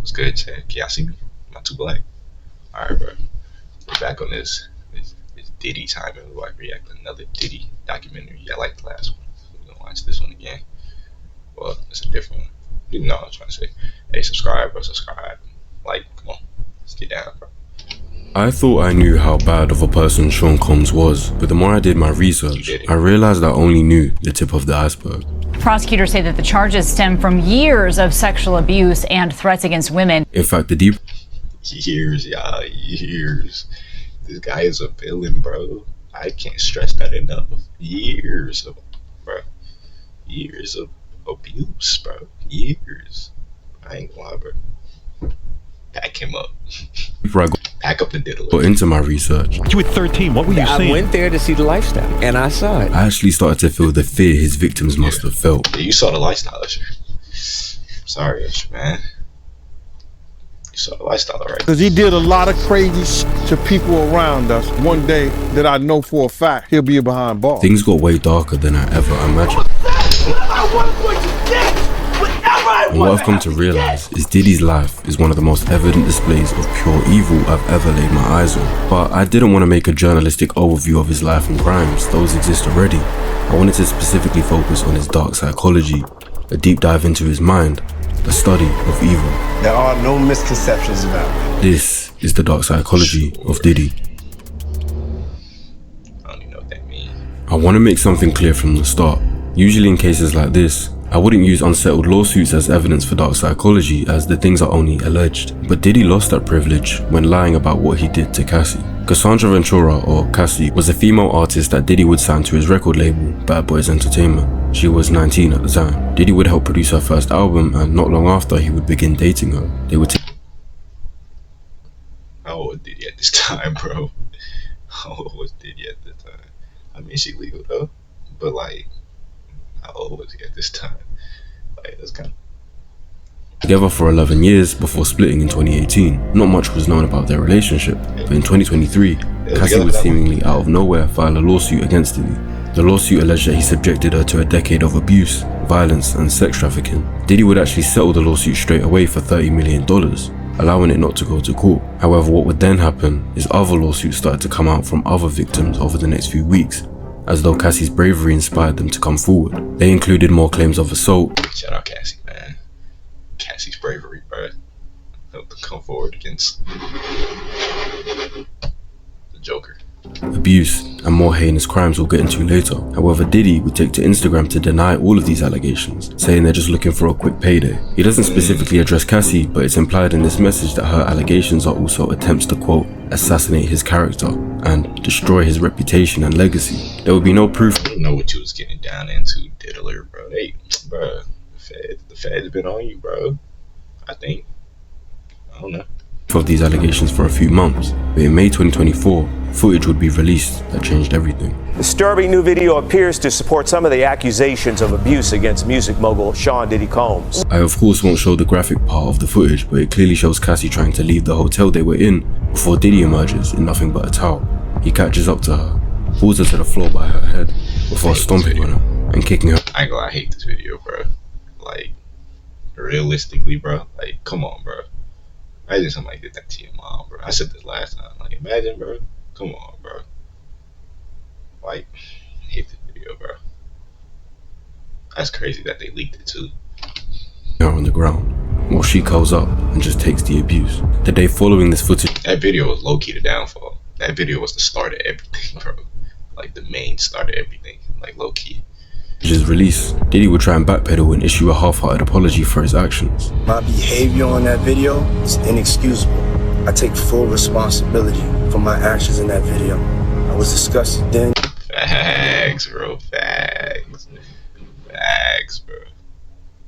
What's good, Chad? Can y'all see me? I'm not too black. Alright, bro. We're back on this Diddy time, and we're like react to another Diddy documentary. I like the last one. We're gonna watch this one again. Well, it's a different one. You know what I'm trying to say. Hey, subscribe, bro. Subscribe. Like, come on. Let's get down, bro. I thought I knew how bad of a person Sean Combs was, but the more I did my research, I realized I only knew the tip of the iceberg. Prosecutors say that the charges stem from years of sexual abuse and threats against women. In fact, the deep years. This guy is a villain, bro. I can't stress that enough. Years of abuse, bro. Years. I ain't gonna lie, bro. Back him up. Back up the diddle. Got into my research. You were 13. What were you saying? I went there to see the lifestyle, and I saw it. I actually started to feel the fear his victims must have felt. Yeah, you saw the lifestyle, Usher. Sorry, Usher, man. You saw the lifestyle, right? Because he did a lot of crazy shit to people around us. One day that I know for a fact he'll be behind bars. Things got way darker than I ever imagined. And what I've come to realize is Diddy's life is one of the most evident displays of pure evil I've ever laid my eyes on. But I didn't want to make a journalistic overview of his life and crimes, those exist already. I wanted to specifically focus on his dark psychology, a deep dive into his mind, a study of evil. There are no misconceptions about it. This is the dark psychology of Diddy. I don't even know what that means. I want to make something clear from the start. Usually in cases like this, I wouldn't use unsettled lawsuits as evidence for dark psychology, as the things are only alleged. But Diddy lost that privilege when lying about what he did to Cassie. Cassie Ventura, or Cassie, was a female artist that Diddy would sign to his record label, Bad Boys Entertainment. She was 19 at the time. Diddy would help produce her first album, and not long after, he would begin dating her. They would How old was Diddy at this time, bro? How old was Diddy at the time? I mean, she legal though, but like, how old was he at this time? Like, that's kind of together for 11 years before splitting in 2018. Not much was known about their relationship, but in 2023, Cassie would seemingly out of nowhere file a lawsuit against Diddy. The lawsuit alleged that he subjected her to a decade of abuse, violence, and sex trafficking. Diddy would actually settle the lawsuit straight away for $30 million, allowing it not to go to court. However, what would then happen is other lawsuits started to come out from other victims over the next few weeks, as though Cassie's bravery inspired them to come forward. They included more claims of assault. Shout out Cassie, man. Cassie's bravery, bro. Help to come forward against the Joker. Abuse, and more heinous crimes we'll get into later. However, Diddy would take to Instagram to deny all of these allegations, saying they're just looking for a quick payday. He doesn't specifically address Cassie, but it's implied in this message that her allegations are also attempts to, quote, assassinate his character and destroy his reputation and legacy. There would be no proof. I don't know what you was getting down into, Diddler, bro. Hey, bro, the Fed's been on you, bro. I think. I don't know. Of these allegations for a few months, but in May 2024, footage would be released that changed everything. Disturbing new video appears to support some of the accusations of abuse against music mogul Sean Diddy Combs. I of course won't show the graphic part of the footage, but it clearly shows Cassie trying to leave the hotel they were in before Diddy emerges in nothing but a towel. He catches up to her, pulls her to the floor by her head before stomping on her and kicking her. I ain't gonna lie, I hate this video, bro. Like, realistically, bro, like, come on, bro. Imagine somebody did that to your mom, bro. I said this last time. Like, imagine, bro. Come on, bro. Like, I hate this video, bro. That's crazy that they leaked it too. Her on the ground while she curls up and just takes the abuse. The day following this footage, that video was low-key the downfall. That video was the start of everything, bro. Like, the main start of everything. Like, low-key. Is released, Diddy would try and backpedal and issue a half-hearted apology for his actions. My behavior on that video is inexcusable. I take full responsibility for my actions in that video. I was disgusted then. Facts, bro. Facts. Facts, bro.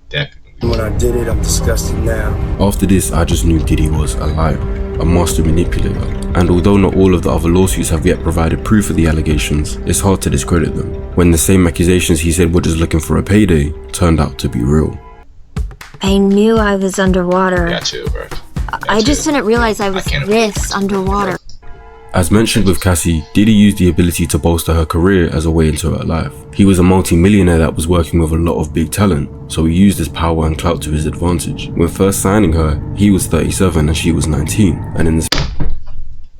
Definitely. When I did it, I'm disgusted now. After this, I just knew Diddy was a liar, a master manipulator. And although not all of the other lawsuits have yet provided proof of the allegations, it's hard to discredit them, when the same accusations he said were just looking for a payday turned out to be real. I knew I was underwater. Yeah, chill, bro. I just didn't realize I was this underwater. As mentioned with Cassie, Diddy used the ability to bolster her career as a way into her life. He was a multi-millionaire that was working with a lot of big talent, so he used his power and clout to his advantage. When first signing her, he was 37 and she was 19, and in this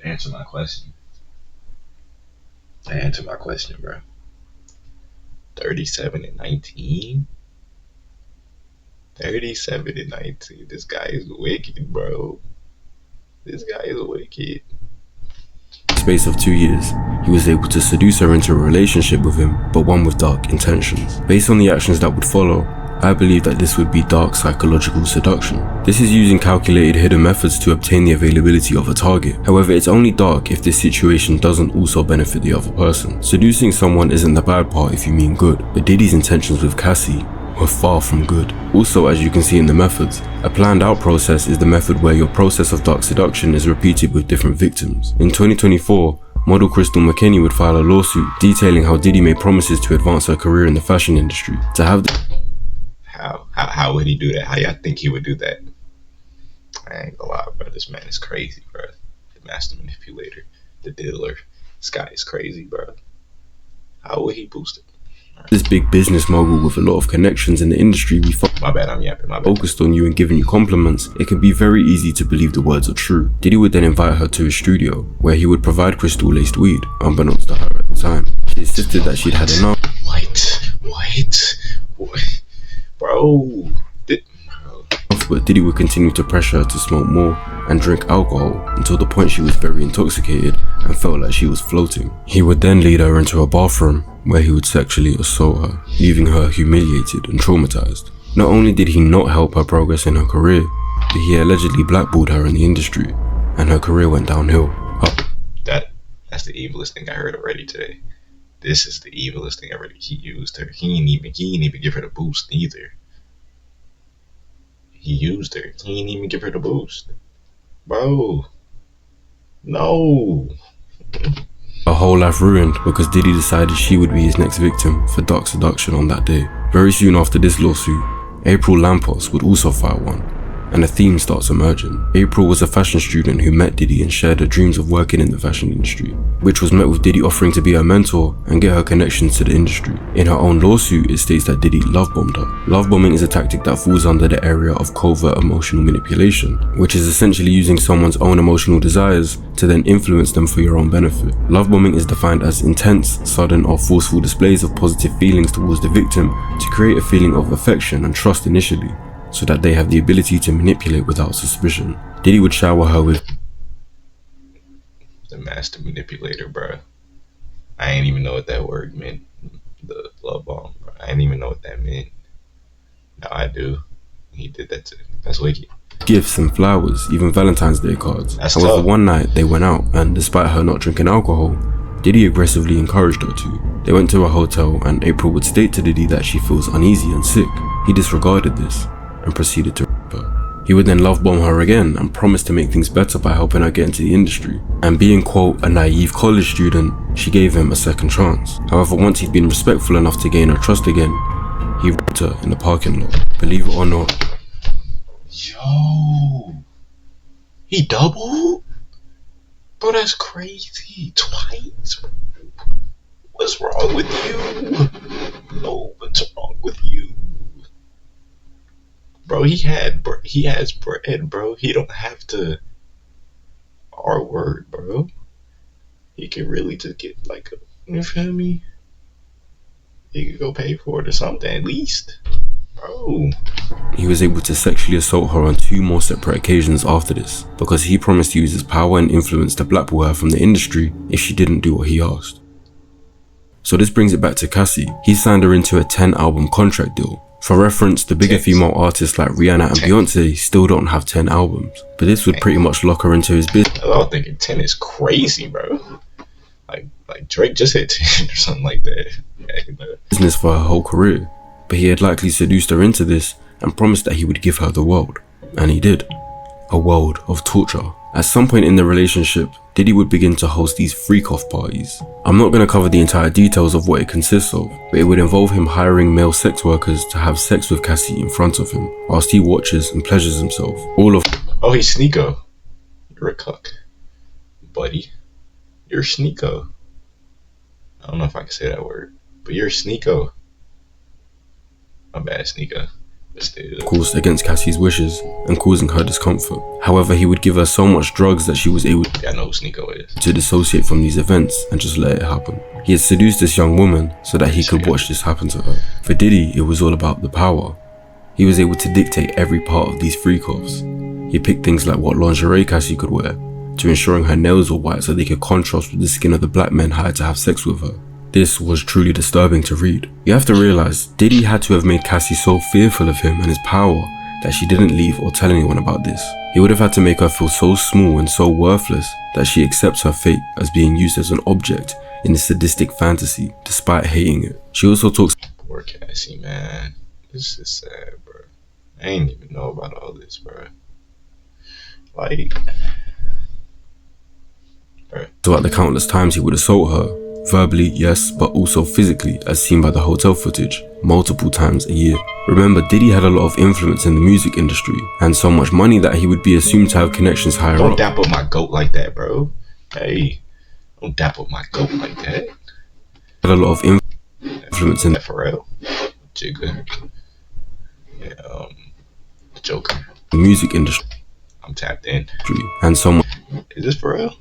Answer my question. Answer my question, bro. 37 and 19? 37 and 19. This guy is wicked, bro. This guy is wicked. space of 2 years, he was able to seduce her into a relationship with him, but one with dark intentions. Based on the actions that would follow, I believe that this would be dark psychological seduction. This is using calculated hidden methods to obtain the availability of a target. However, it's only dark if this situation doesn't also benefit the other person. Seducing someone isn't the bad part if you mean good, but Diddy's intentions with Cassie were far from good. Also, as you can see in the methods, a planned out process is the method where your process of dark seduction is repeated with different victims. In 2024, model Crystal McKinney would file a lawsuit detailing how Diddy made promises to advance her career in the fashion industry. To have How would he do that? How y'all think he would do that? I ain't gonna lie, bro. This man is crazy, bro. The master manipulator, the dealer. This guy is crazy, bro. How would he boost it? this big business mogul with a lot of connections in the industry, we My bad, I'm yapping. My bad. focused on you and giving you compliments, it can be very easy to believe the words are true. Diddy would then invite her to his studio, where he would provide Crystal laced weed, unbeknownst to her at the time. She insisted that she'd had enough. What? Bro. But Diddy would continue to pressure her to smoke more and drink alcohol until the point she was very intoxicated and felt like she was floating. He would then lead her into a bathroom where he would sexually assault her, leaving her humiliated and traumatized. Not only did he not help her progress in her career, but he allegedly blackballed her in the industry, and her career went downhill. That's the evilest thing I heard already today. This is the evilest thing ever. He used her. He ain't even give her the boost either. He used her. He ain't even give her the boost. Bro. No. Her whole life ruined because Diddy decided she would be his next victim for dark seduction on that day. Very soon after this lawsuit, April Lampos would also file one, and a theme starts emerging. April was a fashion student who met Diddy and shared her dreams of working in the fashion industry, which was met with Diddy offering to be her mentor and get her connections to the industry. In her own lawsuit, it states that Diddy love-bombed her. Love-bombing is a tactic that falls under the area of covert emotional manipulation, which is essentially using someone's own emotional desires to then influence them for your own benefit. Love-bombing is defined as intense, sudden, or forceful displays of positive feelings towards the victim to create a feeling of affection and trust initially, so that they have the ability to manipulate without suspicion. Diddy would shower her with The master manipulator, bro. I ain't even know what that word meant. The love bomb, bro. I didn't even know what that meant. Now I do. He did that to me. That's wicked. gifts and flowers, even Valentine's Day cards. That's However, tough. one night they went out, and despite her not drinking alcohol, Diddy aggressively encouraged her to. They went to a hotel, and April would state to Diddy that she feels uneasy and sick. He disregarded this and proceeded to rape her. He would then love bomb her again and promised to make things better by helping her get into the industry. And being, quote, a naive college student, she gave him a second chance. However, once he'd been respectful enough to gain her trust again, he raped her in the parking lot. Believe it or not, Yo. He doubled? Bro, that's crazy. Twice. What's wrong with you? No, what's wrong with you? Bro, he has bread, bro. He don't have to R word, bro. He can really just get like you feel me? He could go pay for it or something at least. Bro. he was able to sexually assault her on 2 more separate occasions after this, because he promised to use his power and influence to blackball her from the industry if she didn't do what he asked. So this brings it back to Cassie. He signed her into a 10-album contract deal. For reference, the bigger female artists like Rihanna and Beyonce still don't have 10 albums, but this would pretty much lock her into his business. I was thinking 10 is crazy, bro. Like Drake just hit 10 or something like that. Business for her whole career, but he had likely seduced her into this and promised that he would give her the world, and he did. A world of torture. At some point in the relationship, Diddy would begin to host these freak-off parties. I'm not going to cover the entire details of what it consists of, but it would involve him hiring male sex workers to have sex with Cassie in front of him, whilst he watches and pleasures himself. Oh, he's Sneeko. You're a cuck, buddy. You're sneako. I don't know if I can say that word, but you're sneako. My bad, sneako. Of course, against Cassie's wishes and causing her discomfort. However, he would give her so much drugs that she was able I know who Sneako is. to dissociate from these events and just let it happen. He had seduced this young woman so that he could watch this happen to her. For Diddy, it was all about the power. He was able to dictate every part of these freak-offs. He picked things like what lingerie Cassie could wear, to ensuring her nails were white so they could contrast with the skin of the black men hired to have sex with her. This was truly disturbing to read. You have to realize, Diddy had to have made Cassie so fearful of him and his power that she didn't leave or tell anyone about this. He would have had to make her feel so small and so worthless that she accepts her fate as being used as an object in this sadistic fantasy, despite hating it. She also talks— Poor Cassie, man. This is sad, bro. I ain't even know about all this, bro. Like, bro. about the countless times he would assault her. Verbally, yes, but also physically, as seen by the hotel footage, multiple times a year. Remember, Diddy had a lot of influence in the music industry, and so much money that he would be assumed to have connections higher up. Don't dap up my goat like that, bro. Hey, don't dap up my goat like that. Had a lot of influence in that Pharrell, Jigga, yeah, the Joker, the music industry. I'm tapped in. And so much. Is this Pharrell?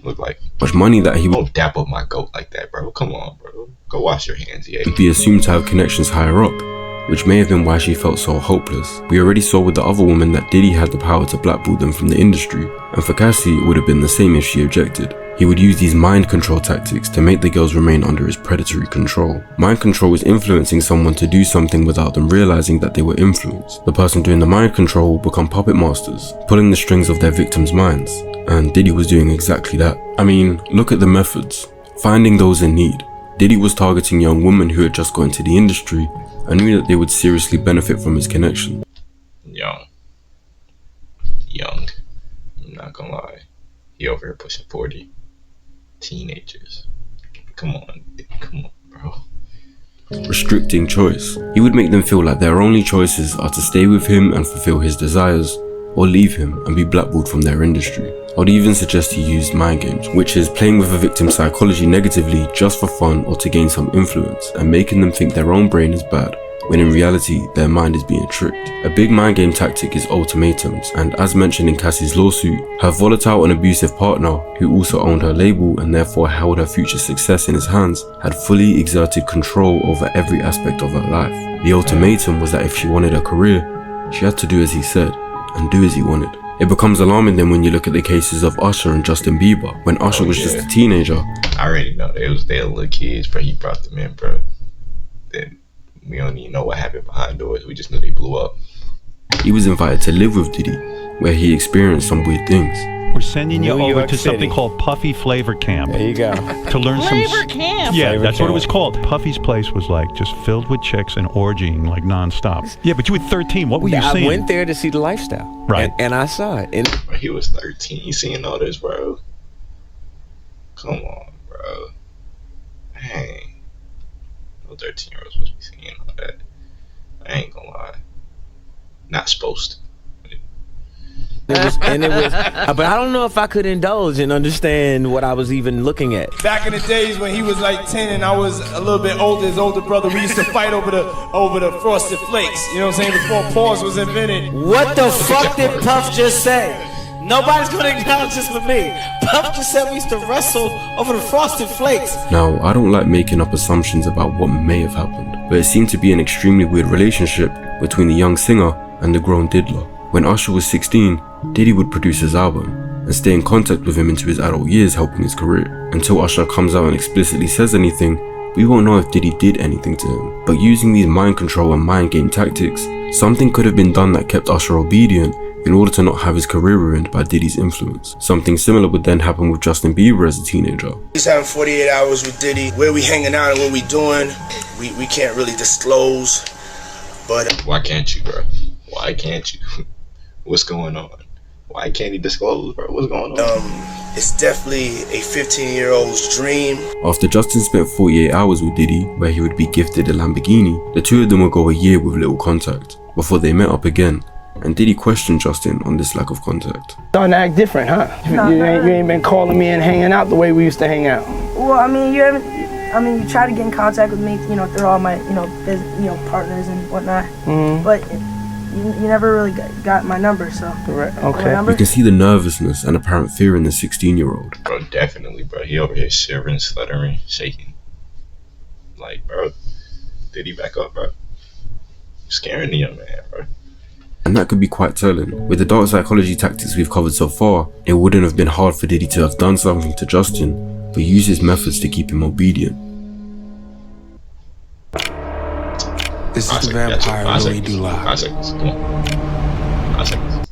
Look like much money that he would— Don't dap up my goat like that, bro. Come on, bro. Go wash your hands, yeah. Be assumed to have connections higher up, which may have been why she felt so hopeless. We already saw with the other woman that Diddy had the power to blackball them from the industry, and for Cassie it would have been the same if she objected. He would use these mind control tactics to make the girls remain under his predatory control. Mind control is influencing someone to do something without them realizing that they were influenced. The person doing the mind control will become puppet masters, pulling the strings of their victims' minds. And Diddy was doing exactly that. I mean, look at the methods. Finding those in need. Diddy was targeting young women who had just got into the industry and knew that they would seriously benefit from his connection. Young. I'm not gonna lie. He over here pushing 40. Teenagers. Come on, bro. Restricting choice. He would make them feel like their only choices are to stay with him and fulfill his desires, or leave him and be blackballed from their industry. I would even suggest he used mind games, which is playing with a victim's psychology negatively just for fun or to gain some influence, and making them think their own brain is bad, when in reality their mind is being tricked. A big mind game tactic is ultimatums, and as mentioned in Cassie's lawsuit, her volatile and abusive partner, who also owned her label and therefore held her future success in his hands, had fully exerted control over every aspect of her life. The ultimatum was that if she wanted a career, she had to do as he said, and do as he wanted. It becomes alarming then when you look at the cases of Usher and Justin Bieber. When Usher was just a teenager, I already know they little kids, bro. He brought them in, bro. Then we don't even know what happened behind doors. We just knew they blew up. He was invited to live with Diddy, where he experienced some weird things. We're sending you New over York to City. something called Puffy Flavor Camp. There you go. To learn Flavor Camp. Yeah, Flavor that's what it Camp. was called. Puffy's place was like just filled with chicks and orgying like nonstop. Yeah, but you were 13. What were you I seeing? went there to see the lifestyle. Right. And I saw it. And Bro, he was 13. You seeing all this, bro? Come on, bro. Dang. No 13-year-olds supposed to be seeing all that. I ain't gonna lie. Not supposed to. it was, but I don't know if I could indulge and understand what I was even looking at. Back in the days when he was like 10 and I was a little bit older, his older brother, we used to fight over the Frosted Flakes. You know what I'm saying? Before pause was invented. What the fuck did Puff just say? Nobody's gonna acknowledge this but me. Puff just said we used to wrestle over the Frosted Flakes. Now, I don't like making up assumptions about what may have happened, but it seemed to be an extremely weird relationship between the young singer and the grown diddler. When Usher was 16, Diddy would produce his album and stay in contact with him into his adult years, helping his career. Until Usher comes out and explicitly says anything, we won't know if Diddy did anything to him. But using these mind control and mind game tactics, something could have been done that kept Usher obedient in order to not have his career ruined by Diddy's influence. Something similar would then happen with Justin Bieber as a teenager. He's having 48 hours with Diddy. Where we hanging out and what we doing, we can't really disclose. But Why can't you, bro? Why can't you? What's going on? Why can't he disclose, bro? What's going on? it's definitely a 15-year-old's dream. After Justin spent 48 hours with Diddy, where he would be gifted a Lamborghini, the two of them would go a year with little contact, before they met up again and Diddy questioned Justin on this lack of contact. Starting to act different, huh? You ain't been calling me and hanging out the way we used to hang out. Well, I mean, you try to get in contact with me, through all my, partners and whatnot. But you never really got my number, so. Right. Okay. You can see the nervousness and apparent fear in the 16-year-old. Bro, definitely, bro. He over here shivering, stuttering, shaking. Like, bro, did he back up, bro? Scaring the young man, bro. And that could be quite telling. With the dark psychology tactics we've covered so far, it wouldn't have been hard for Diddy to have done something to Justin, but use his methods to keep him obedient. This is the vampire Louis Dula. 5 seconds, come on. 5 seconds.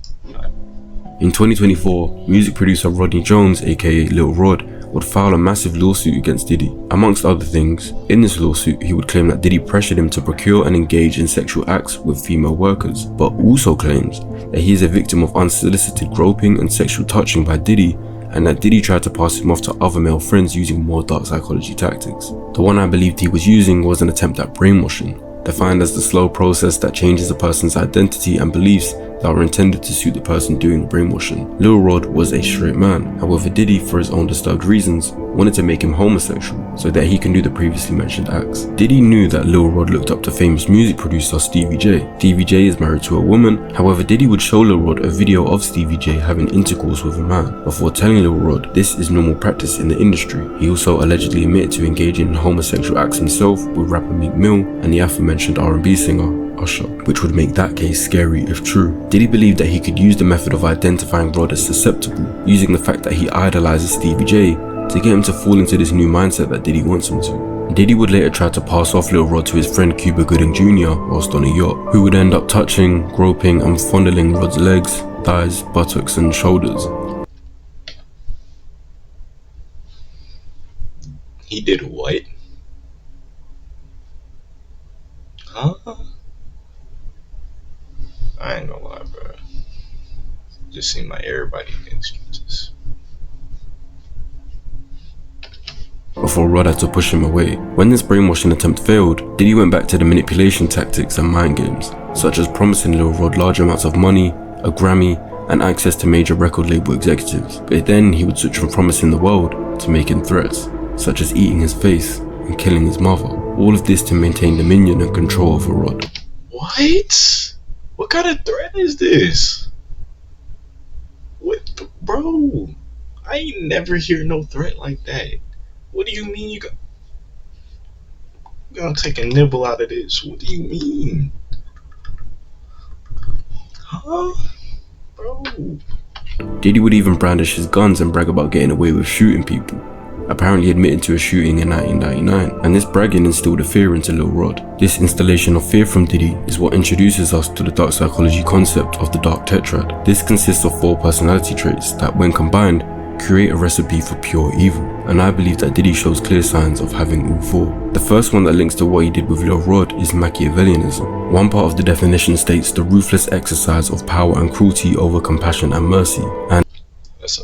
In 2024, music producer Rodney Jones, aka Lil Rod, would file a massive lawsuit against Diddy. Amongst other things, in this lawsuit he would claim that Diddy pressured him to procure and engage in sexual acts with female workers, but also claims that he is a victim of unsolicited groping and sexual touching by Diddy, and that Diddy tried to pass him off to other male friends using more dark psychology tactics. The one I believed he was using was an attempt at brainwashing, defined as the slow process that changes a person's identity and beliefs that are intended to suit the person doing the brainwashing. Lil Rod was a straight man, however Diddy, for his own disturbed reasons, wanted to make him homosexual so that he can do the previously mentioned acts. Diddy knew that Lil Rod looked up to famous music producer Stevie J. Stevie J is married to a woman, however Diddy would show Lil Rod a video of Stevie J having intercourse with a man, before telling Lil Rod this is normal practice in the industry. He also allegedly admitted to engaging in homosexual acts himself with rapper Meek Mill and the aforementioned R&B singer Usher, which would make that case scary if true. Diddy believed that he could use the method of identifying Rod as susceptible, using the fact that he idolizes Stevie J to get him to fall into this new mindset that Diddy wants him to. Diddy would later try to pass off Lil Rod to his friend Cuba Gooding Jr. whilst on a yacht, who would end up touching, groping and fondling Rod's legs, thighs, buttocks and shoulders. He did what? Huh? I ain't gonna lie, bro. Just seemed like everybody in the excuses. Before Rod had to push him away. When this brainwashing attempt failed, Diddy went back to the manipulation tactics and mind games, such as promising Lil Rod large amounts of money, a Grammy, and access to major record label executives. But then he would switch from promising the world to making threats, such as eating his face and killing his mother. All of this to maintain dominion and control over Rod. What? What kind of threat is this? What the, bro? I ain't never hear no threat like that. What do you mean you gonna take a nibble out of this? What do you mean? Huh? Bro. Diddy would even brandish his guns and brag about getting away with shooting people, apparently admitting to a shooting in 1999, and this bragging instilled a fear into Lil Rod. This installation of fear from Diddy is what introduces us to the dark psychology concept of the dark tetrad. This consists of 4 personality traits that, when combined, create a recipe for pure evil, and I believe that Diddy shows clear signs of having all 4. The first one that links to what he did with Lil Rod is Machiavellianism. One part of the definition states the ruthless exercise of power and cruelty over compassion and mercy, and that's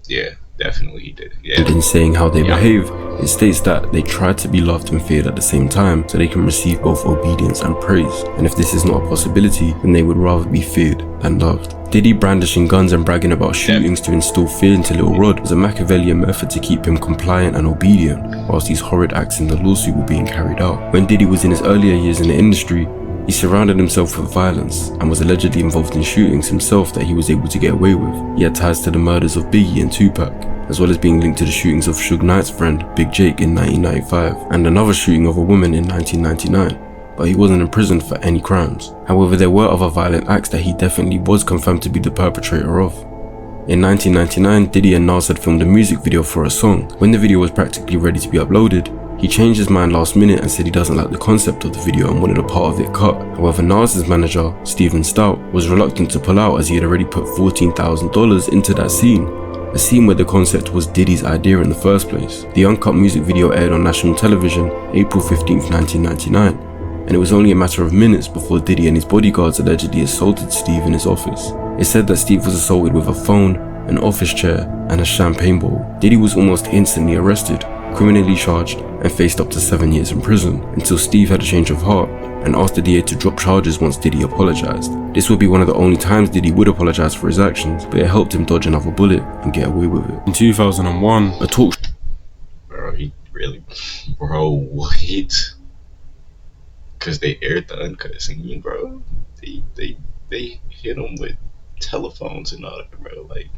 yeah, definitely he did. Yeah. And in saying how they behave, it states that they try to be loved and feared at the same time so they can receive both obedience and praise, and if this is not a possibility, then they would rather be feared than loved. Diddy brandishing guns and bragging about shootings to instill fear into Lil Rod was a Machiavellian method to keep him compliant and obedient whilst these horrid acts in the lawsuit were being carried out. When Diddy was in his earlier years in the industry, he surrounded himself with violence and was allegedly involved in shootings himself that he was able to get away with. He had ties to the murders of Biggie and Tupac, as well as being linked to the shootings of Suge Knight's friend Big Jake in 1995 and another shooting of a woman in 1999. But he wasn't imprisoned for any crimes. However, there were other violent acts that he definitely was confirmed to be the perpetrator of. In 1999, Diddy and Nas had filmed a music video for a song. When the video was practically ready to be uploaded, he changed his mind last minute and said he doesn't like the concept of the video and wanted a part of it cut. However, Nas's manager, Steven Stout, was reluctant to pull out as he had already put $14,000 into that scene. A scene where the concept was Diddy's idea in the first place. The uncut music video aired on national television April 15th, 1999. And it was only a matter of minutes before Diddy and his bodyguards allegedly assaulted Steve in his office. It said that Steve was assaulted with a phone, an office chair, and a champagne bowl. Diddy was almost instantly arrested, criminally charged, and faced up to 7 years in prison, until Steve had a change of heart and asked the DA to drop charges once Diddy apologized. This would be one of the only times Diddy would apologize for his actions, but it helped him dodge another bullet and get away with it. In 2001, a talk show. Bro, he really, bro, what? Because they aired the uncut scene, bro. They hit him with telephones and all that, bro. Like,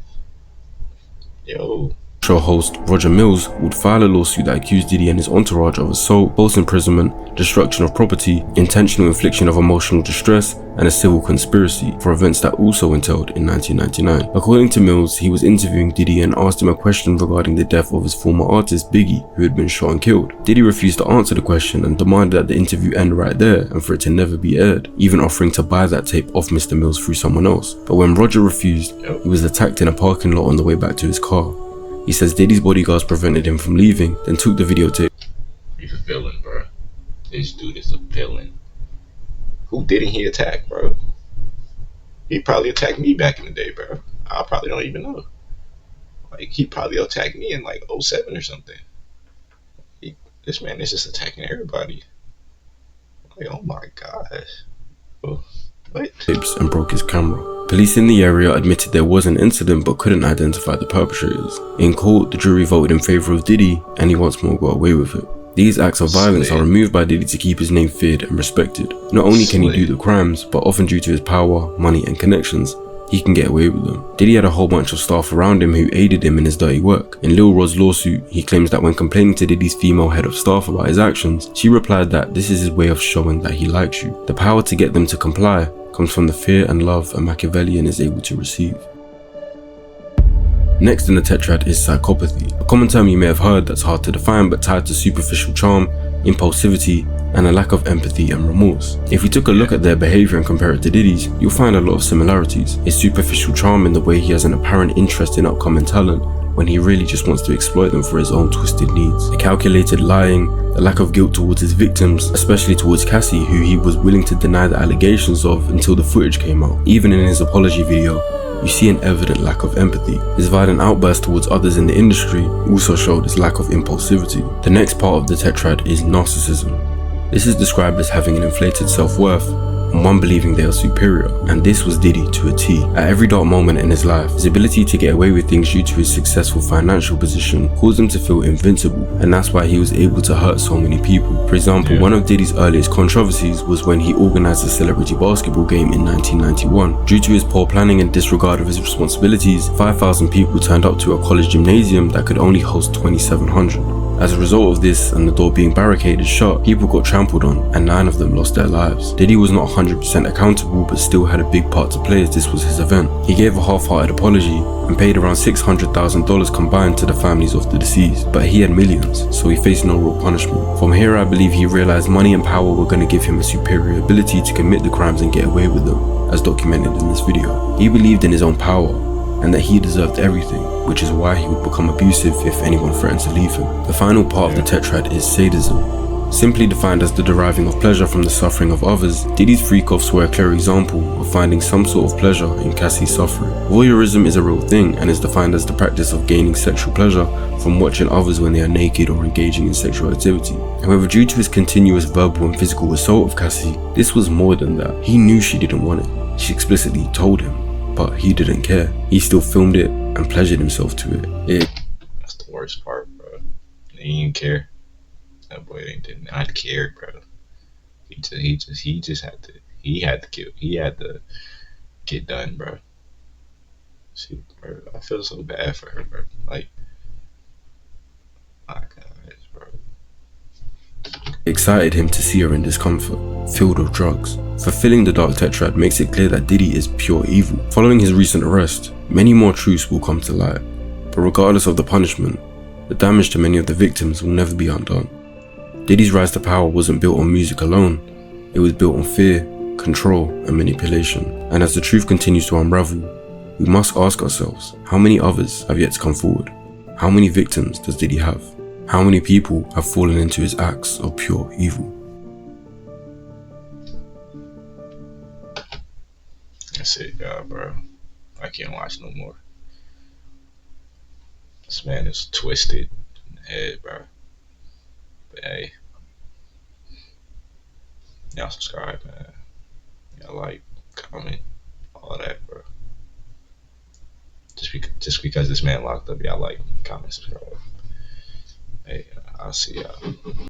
yo. Show host Roger Mills would file a lawsuit that accused Diddy and his entourage of assault, false imprisonment, destruction of property, intentional infliction of emotional distress, and a civil conspiracy for events that also entailed in 1999. According to Mills, he was interviewing Diddy and asked him a question regarding the death of his former artist Biggie, who had been shot and killed. Diddy refused to answer the question and demanded that the interview end right there and for it to never be aired, even offering to buy that tape off Mr. Mills through someone else. But when Roger refused, he was attacked in a parking lot on the way back to his car. He says Diddy's bodyguards prevented him from leaving, then took the videotape. He's a villain, bro. This dude is a villain. Who didn't he attack, bro? He probably attacked me back in the day, bro. I probably don't even know. Like, he probably attacked me in like 07 or something. This man is just attacking everybody. Like, oh my gosh. Oh, what? Tapes and broke his camera. Police in the area admitted there was an incident but couldn't identify the perpetrators. In court, the jury voted in favor of Diddy and he once more got away with it. These acts of violence are removed by Diddy to keep his name feared and respected. Not only can he do the crimes, but often due to his power, money and connections, he can get away with them. Diddy had a whole bunch of staff around him who aided him in his dirty work. In Lil Rod's lawsuit, he claims that when complaining to Diddy's female head of staff about his actions, she replied that this is his way of showing that he likes you. The power to get them to comply comes from the fear and love a Machiavellian is able to receive. Next in the tetrad is psychopathy, a common term you may have heard that's hard to define but tied to superficial charm, impulsivity, and a lack of empathy and remorse. If we took a look at their behavior and compare it to Diddy's, you'll find a lot of similarities. His superficial charm in the way he has an apparent interest in upcoming talent when he really just wants to exploit them for his own twisted needs. The calculated lying, the lack of guilt towards his victims, especially towards Cassie, who he was willing to deny the allegations of until the footage came out. Even in his apology video, you see an evident lack of empathy. His violent outbursts towards others in the industry also showed his lack of impulsivity. The next part of the tetrad is narcissism. This is described as having an inflated self-worth and one believing they are superior, and this was Diddy to a T. At every dark moment in his life, his ability to get away with things due to his successful financial position caused him to feel invincible, and that's why he was able to hurt so many people. For example, one of Diddy's earliest controversies was when he organized a celebrity basketball game in 1991. Due to his poor planning and disregard of his responsibilities, 5,000 people turned up to a college gymnasium that could only host 2,700. As a result of this and the door being barricaded shut, people got trampled on and 9 of them lost their lives. Diddy was not 100% accountable but still had a big part to play as this was his event. He gave a half-hearted apology and paid around $600,000 combined to the families of the deceased, but he had millions, so he faced no real punishment. From here I believe he realized money and power were going to give him a superior ability to commit the crimes and get away with them, as documented in this video. He believed in his own power and that he deserved everything, which is why he would become abusive if anyone threatened to leave him. The final part of the tetrad is sadism. Simply defined as the deriving of pleasure from the suffering of others, Diddy's freak-offs were a clear example of finding some sort of pleasure in Cassie's suffering. Voyeurism is a real thing and is defined as the practice of gaining sexual pleasure from watching others when they are naked or engaging in sexual activity. However, due to his continuous verbal and physical assault of Cassie, this was more than that. He knew she didn't want it. She explicitly told him, but he didn't care. He still filmed it and pleasured himself to it. That's the worst part, bro. He didn't care. That boy did not care, bro. He just had to get done, bro. See, bro, I feel so bad for her, bro. Like, my gosh, bro. Excited him to see her in discomfort, filled with drugs. Fulfilling the dark tetrad makes it clear that Diddy is pure evil. Following his recent arrest, many more truths will come to light. But regardless of the punishment, the damage to many of the victims will never be undone. Diddy's rise to power wasn't built on music alone. It was built on fear, control, and manipulation. And as the truth continues to unravel, we must ask ourselves, how many others have yet to come forward? How many victims does Diddy have? How many people have fallen into his acts of pure evil? That's it, bro. I can't watch no more. This man is twisted in the head, bro. But hey, Y'all subscribe, man. Y'all like, comment, all that, bro. Just because this man locked up, y'all like, comment, subscribe. Hey, I'll see y'all.